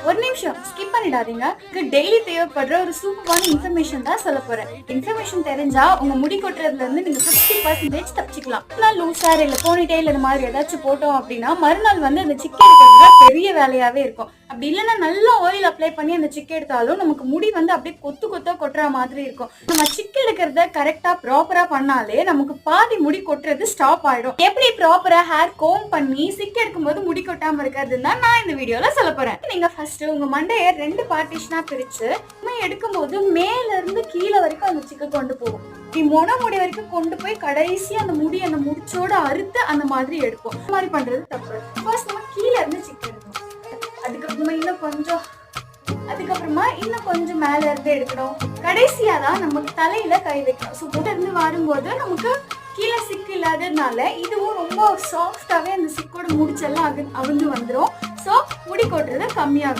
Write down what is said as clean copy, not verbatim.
ஒரு நிமிஷம் ஸ்கிப் பண்ணிடாதீங்க. டெய்லி தேவைப்படுற ஒரு சூப்பரான இன்ஃபர்மேஷன் தான் சொல்ல போறேன். இன்ஃபர்மேஷன் தெரிஞ்சா உங்க முடி கொட்டுறதுல இருந்து நீங்க 50% தப்பிச்சுக்கலாம். லூஸ் ஹேர் இல்ல போனிடெயில் இந்த மாதிரி ஏதாச்சும் போட்டோம் அப்படின்னா மறுநாள் வந்து அந்த சிக்கி எடுக்கிறதுல பெரிய வேலையாவே இருக்கும். அப்படி இல்லைன்னா நல்லா ஆயில் அப்ளை பண்ணி அந்த சிக்கி எடுத்தாலும் நமக்கு முடி வந்து அப்படியே கொத்து கொத்தா கொட்டுற மாதிரி இருக்கும். நம்ம சிக்கி எடுக்கிறத கரெக்டா ப்ராப்பரா பண்ணாலே நமக்கு பாதி முடி கொட்டுறது ஸ்டாப் ஆயிடும். எப்படி ப்ராப்பரா ஹேர் கோம் பண்ணி சிக்கி எடுக்கும் போது முடி கொட்டாம இருக்கிறதுன்னா நான் இந்த வீடியோல சொல்ல போறேன். நீங்க ஃபர்ஸ்ட் உங்க மண்டைய 2 பார்ட்டிஷனா பிரிச்சு எடுக்கும் போது மேல இருந்து கீழே வரைக்கும் அந்த சிக்கை கொண்டு போகும். மொன முடி வரைக்கும் கொண்டு போய் கடைசி அந்த முடி அந்த முடிச்சோட அறுத்து அந்த மாதிரி எடுப்போம். இந்த மாதிரி பண்றது தப்பு. ஃபர்ஸ்ட் நம்ம கீழே இருந்து சிக்கி எடுக்கணும். அதுக்கப்புறமா இன்னும் கொஞ்சம் மேல இருந்து எடுக்கணும். கடைசியா தான் நமக்கு தலையில கை வைக்கணும். ஸோ கிட்ட இருந்து வரும்போது நமக்கு கீழே சிக்கு இல்லாததுனால இதுவும் ரொம்ப சாஃப்டாவே அந்த சிக்கோட முடிச்செல்லாம் அவிழ்ந்து வந்துடும். ஸோ முடி கொட்டுறது கம்மியாகும்.